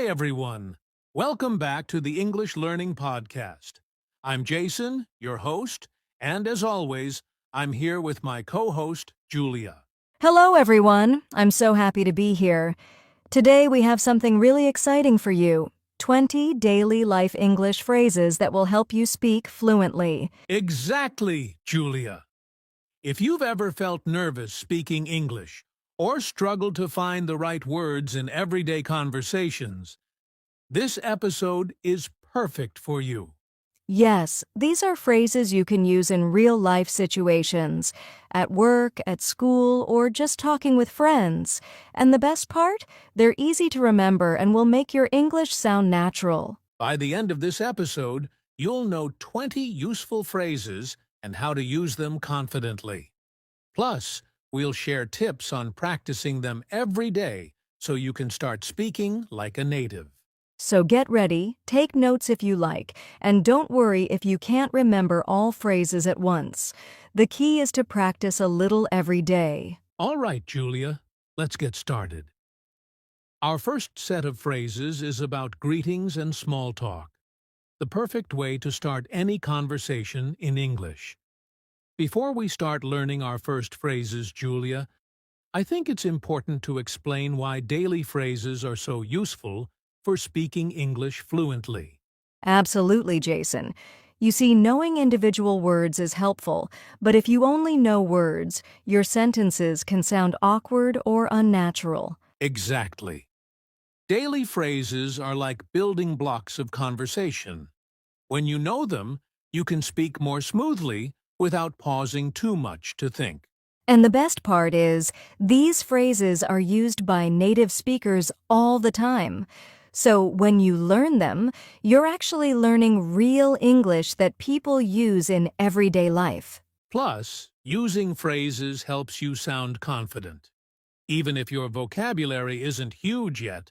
Hi, everyone. Welcome back to the English Learning Podcast. I'm Jason, your host, and as always, I'm here with my co-host, Julia. Hello, everyone. I'm so happy to be here. Today we have something really exciting for you. 20 daily life English phrases that will help you speak fluently. Exactly, Julia. If you've ever felt nervous speaking English or struggled to find the right words in everyday conversations, this episode is perfect for you. Yes, these are phrases you can use in real-life situations, at work, at school, or just talking with friends. And the best part? They're easy to remember and will make your English sound natural. By the end of this episode, you'll know 20 useful phrases and how to use them confidently. Plus, we'll share tips on practicing them every day so you can start speaking like a native. So get ready, take notes if you like, and don't worry if you can't remember all phrases at once. The key is to practice a little every day. All right, Julia, let's get started. Our first set of phrases is about greetings and small talk, the perfect way to start any conversation in English. Before we start learning our first phrases, Julia, I think it's important to explain why daily phrases are so useful for speaking English fluently. Absolutely, Jason. You see, knowing individual words is helpful, but if you only know words, your sentences can sound awkward or unnatural. Exactly. Daily phrases are like building blocks of conversation. When you know them, you can speak more smoothly without pausing too much to think. And the best part is, these phrases are used by native speakers all the time. So when you learn them, you're actually learning real English that people use in everyday life. Plus, using phrases helps you sound confident. Even if your vocabulary isn't huge yet,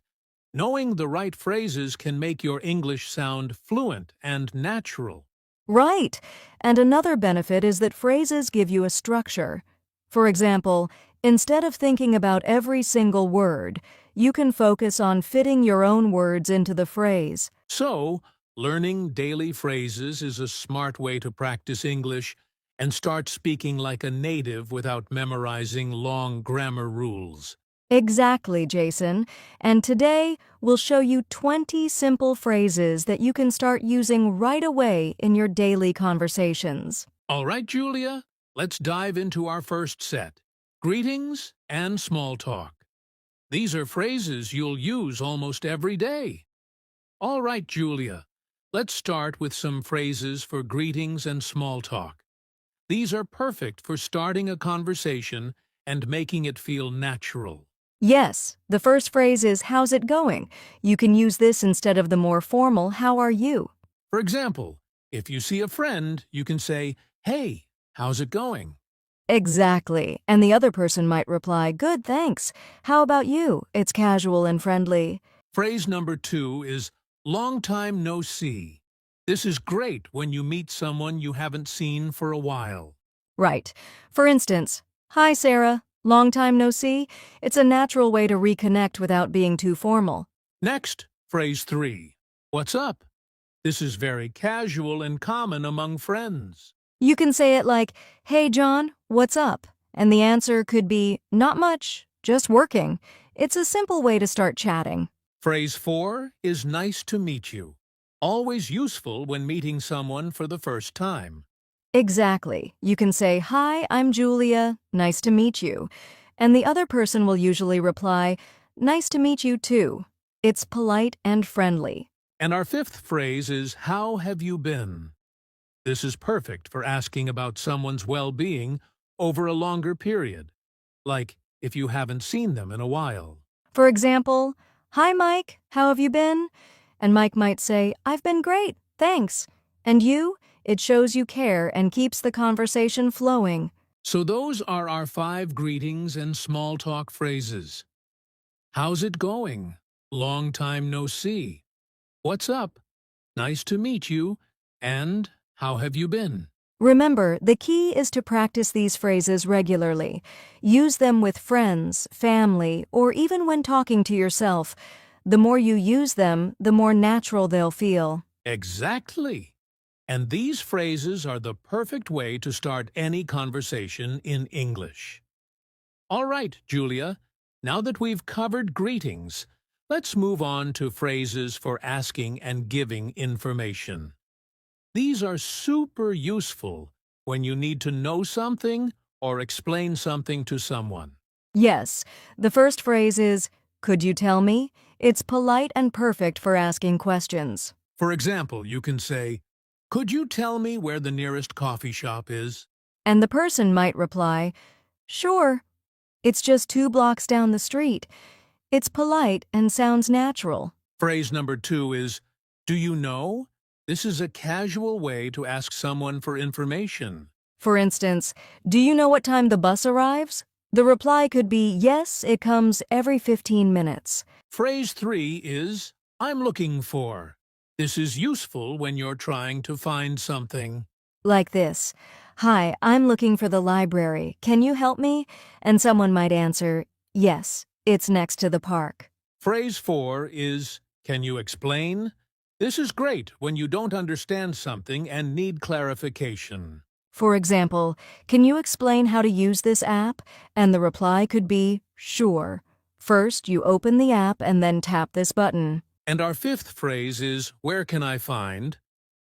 knowing the right phrases can make your English sound fluent and natural. Right. And another benefit is that phrases give you a structure. For example, instead of thinking about every single word, you can focus on fitting your own words into the phrase. So, learning daily phrases is a smart way to practice English and start speaking like a native without memorizing long grammar rules. Exactly, Jason. And today, we'll show you 20 simple phrases that you can start using right away in your daily conversations. All right, Julia, let's dive into our first set, greetings and small talk. These are phrases you'll use almost every day. All right, Julia, let's start with some phrases for greetings and small talk. These are perfect for starting a conversation and making it feel natural. Yes, the first phrase is, "How's it going?" You can use this instead of the more formal, "How are you?" For example, if you see a friend, you can say, "Hey, how's it going?" Exactly. And the other person might reply, "Good, thanks. How about you?" It's casual and friendly. Phrase number 2 is long time no see. This is great when you meet someone you haven't seen for a while. Right. For instance, "Hi, Sarah. Long time no see." It's a natural way to reconnect without being too formal. Next, phrase 3. What's up? This is very casual and common among friends. You can say it like, "Hey, John, what's up?" And the answer could be, "Not much, just working." It's a simple way to start chatting. Phrase 4 is nice to meet you. Always useful when meeting someone for the first time. Exactly. You can say, "Hi, I'm Julia. Nice to meet you." And the other person will usually reply, "Nice to meet you too." It's polite and friendly. And our fifth phrase is how have you been? This is perfect for asking about someone's well-being over a longer period, like if you haven't seen them in a while. For example, "Hi, Mike. How have you been?" And Mike might say, "I've been great, thanks." And you? It shows you care and keeps the conversation flowing. So those are our 5 greetings and small talk phrases. How's it going? Long time no see. What's up? Nice to meet you. And how have you been? Remember, the key is to practice these phrases regularly. Use them with friends, family, or even when talking to yourself. The more you use them, the more natural they'll feel. Exactly. And these phrases are the perfect way to start any conversation in English. All right, Julia, now that we've covered greetings, let's move on to phrases for asking and giving information. These are super useful when you need to know something or explain something to someone. Yes, the first phrase is, "Could you tell me?" It's polite and perfect for asking questions. For example, you can say, "Could you tell me where the nearest coffee shop is?" And the person might reply, "Sure, it's just 2 blocks down the street." It's polite and sounds natural. Phrase number 2 is, "Do you know?" This is a casual way to ask someone for information. For instance, "Do you know what time the bus arrives?" The reply could be, "Yes, it comes every 15 minutes." Phrase 3 is, "I'm looking for." This is useful when you're trying to find something. Like this, "Hi, I'm looking for the library. Can you help me?" And someone might answer, "Yes, it's next to the park." Phrase 4 is, "Can you explain?" This is great when you don't understand something and need clarification. For example, "Can you explain how to use this app?" And the reply could be, "Sure. First, you open the app and then tap this button." And our 5th phrase is, "Where can I find?"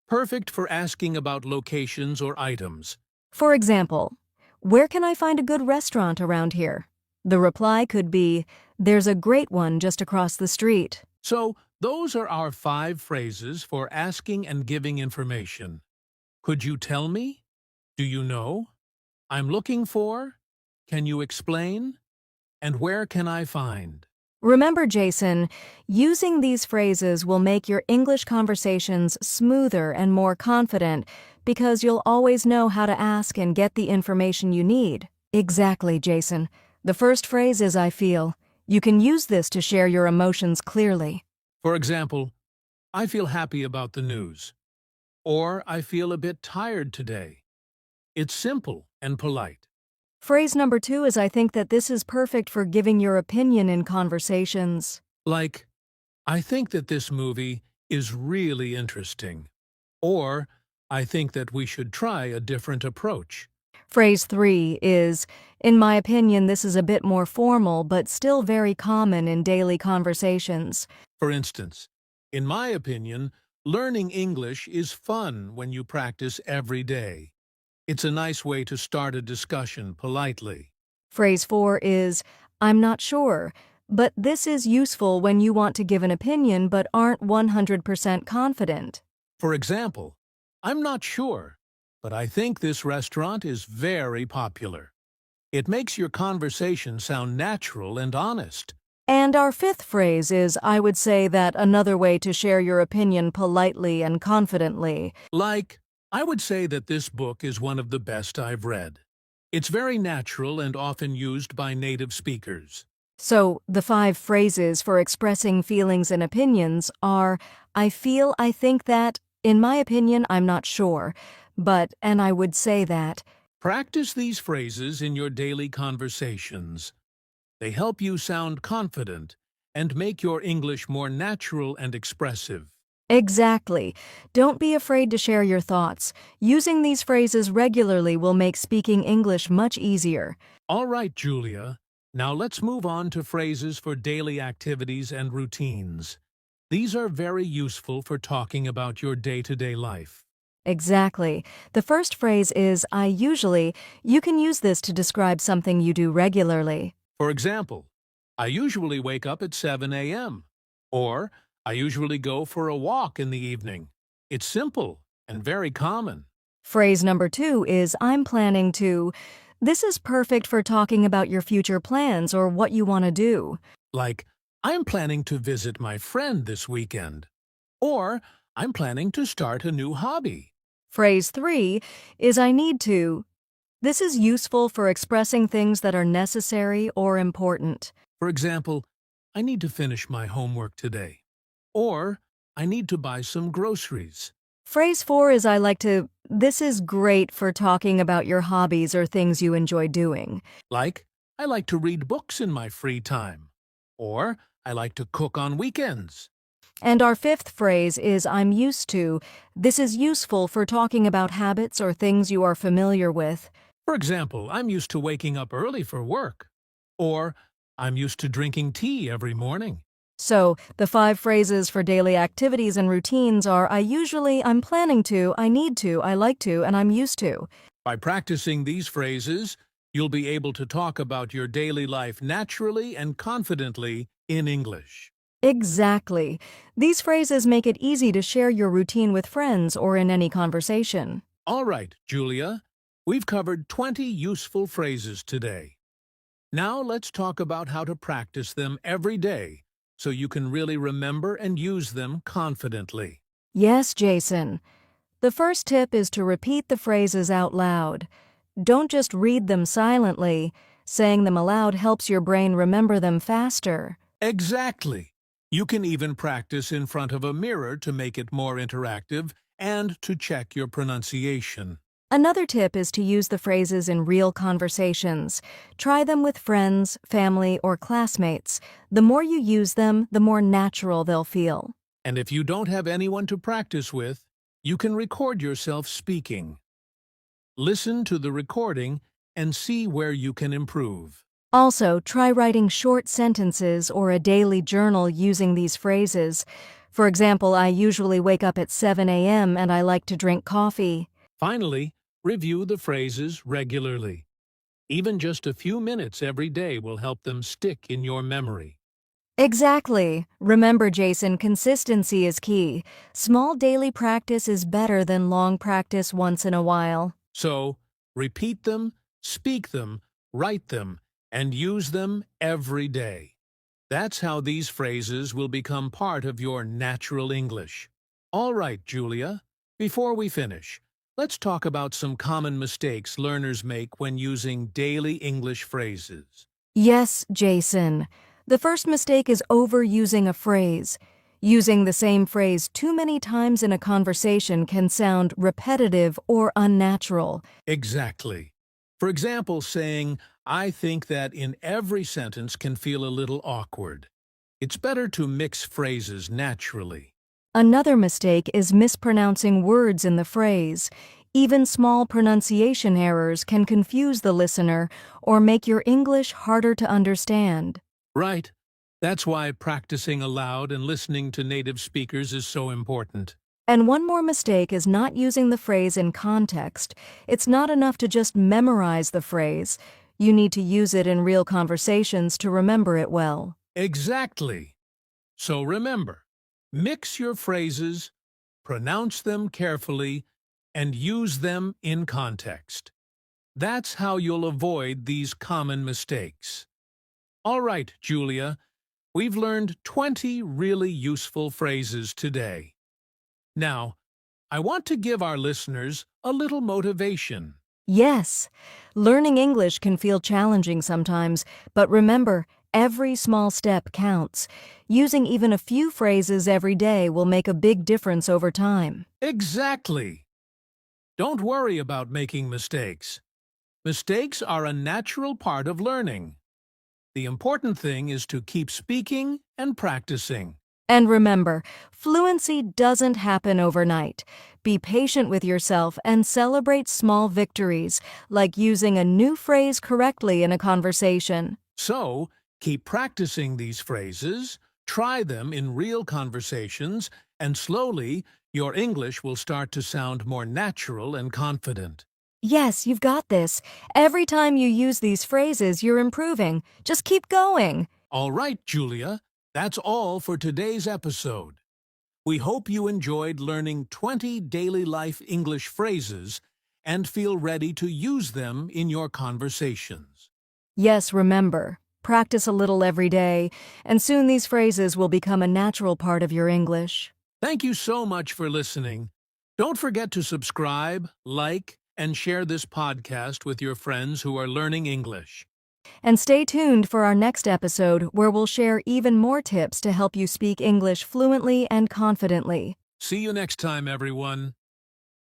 Perfect for asking about locations or items. For example, "Where can I find a good restaurant around here?" The reply could be, "There's a great one just across the street." So, those are our 5 phrases for asking and giving information. Could you tell me? Do you know? I'm looking for? Can you explain? And where can I find? Remember, Jason, using these phrases will make your English conversations smoother and more confident because you'll always know how to ask and get the information you need. Exactly, Jason. The first phrase is "I feel." You can use this to share your emotions clearly. For example, I feel happy about the news. Or I feel a bit tired today. It's simple and polite. Phrase number 2 is "I think that this is perfect for giving your opinion in conversations." Like, I think that this movie is really interesting. Or, I think that we should try a different approach. Phrase 3 is, "In my opinion, this is a bit more formal but still very common in daily conversations." For instance, in my opinion, learning English is fun when you practice every day. It's a nice way to start a discussion politely. Phrase 4 is, "I'm not sure," but this is useful when you want to give an opinion but aren't 100% confident. For example, I'm not sure, but I think this restaurant is very popular. It makes your conversation sound natural and honest. And our 5th phrase is, "I would say that," another way to share your opinion politely and confidently. Like, I would say that this book is one of the best I've read. It's very natural and often used by native speakers. So, the 5 phrases for expressing feelings and opinions are, "I feel," "I think that," "In my opinion, I'm not sure," but, and "I would say that." Practice these phrases in your daily conversations. They help you sound confident and make your English more natural and expressive. Exactly. Don't be afraid to share your thoughts. Using these phrases regularly will make speaking English much easier. All right, Julia. Now let's move on to phrases for daily activities and routines. These are very useful for talking about your day-to-day life. Exactly. The first phrase is "I usually." You can use this to describe something you do regularly. For example, I usually wake up at 7 a.m. Or, I usually go for a walk in the evening. It's simple and very common. Phrase number 2 is "I'm planning to." This is perfect for talking about your future plans or what you want to do. Like, I'm planning to visit my friend this weekend. Or, I'm planning to start a new hobby. Phrase 3 is "I need to." This is useful for expressing things that are necessary or important. For example, I need to finish my homework today. Or, I need to buy some groceries. Phrase 4 is "I like to." This is great for talking about your hobbies or things you enjoy doing. Like, I like to read books in my free time. Or, I like to cook on weekends. And our fifth phrase is I'm used to. This is useful for talking about habits or things you are familiar with. For example, I'm used to waking up early for work. Or, I'm used to drinking tea every morning. So, the 5 phrases for daily activities and routines are I usually, I'm planning to, I need to, I like to, and I'm used to. By practicing these phrases, you'll be able to talk about your daily life naturally and confidently in English. Exactly. These phrases make it easy to share your routine with friends or in any conversation. All right, Julia, we've covered 20 useful phrases today. Now let's talk about how to practice them every day so you can really remember and use them confidently. Yes, Jason. The first tip is to repeat the phrases out loud. Don't just read them silently. Saying them aloud helps your brain remember them faster. Exactly. You can even practice in front of a mirror to make it more interactive and to check your pronunciation. Another tip is to use the phrases in real conversations. Try them with friends, family, or classmates. The more you use them, the more natural they'll feel. And if you don't have anyone to practice with, you can record yourself speaking. Listen to the recording and see where you can improve. Also, try writing short sentences or a daily journal using these phrases. For example, I usually wake up at 7 a.m. and I like to drink coffee. Finally, review the phrases regularly. Even just a few minutes every day will help them stick in your memory. Exactly. Remember, Jason, consistency is key. Small daily practice is better than long practice once in a while. So, repeat them, speak them, write them, and use them every day. That's how these phrases will become part of your natural English. All right, Julia, before we finish, let's talk about some common mistakes learners make when using daily English phrases. Yes, Jason. The first mistake is overusing a phrase. Using the same phrase too many times in a conversation can sound repetitive or unnatural. Exactly. For example, saying, I think that in every sentence can feel a little awkward. It's better to mix phrases naturally. Another mistake is mispronouncing words in the phrase. Even small pronunciation errors can confuse the listener or make your English harder to understand. Right. That's why practicing aloud and listening to native speakers is so important. And one more mistake is not using the phrase in context. It's not enough to just memorize the phrase. You need to use it in real conversations to remember it well. Exactly. So remember, mix your phrases, pronounce them carefully, and use them in context. That's how you'll avoid these common mistakes. All right, Julia, we've learned 20 really useful phrases today. Now, I want to give our listeners a little motivation. Yes, learning English can feel challenging sometimes, but remember, every small step counts. Using even a few phrases every day will make a big difference over time. Exactly. Don't worry about making mistakes. Mistakes are a natural part of learning. The important thing is to keep speaking and practicing. And remember, fluency doesn't happen overnight. Be patient with yourself and celebrate small victories, like using a new phrase correctly in a conversation. So, keep practicing these phrases, try them in real conversations, and slowly, your English will start to sound more natural and confident. Yes, you've got this. Every time you use these phrases, you're improving. Just keep going. All right, Julia, that's all for today's episode. We hope you enjoyed learning 20 daily life English phrases and feel ready to use them in your conversations. Yes, remember, practice a little every day, and soon these phrases will become a natural part of your English. Thank you so much for listening. Don't forget to subscribe, like, and share this podcast with your friends who are learning English. And stay tuned for our next episode where we'll share even more tips to help you speak English fluently and confidently. See you next time, everyone.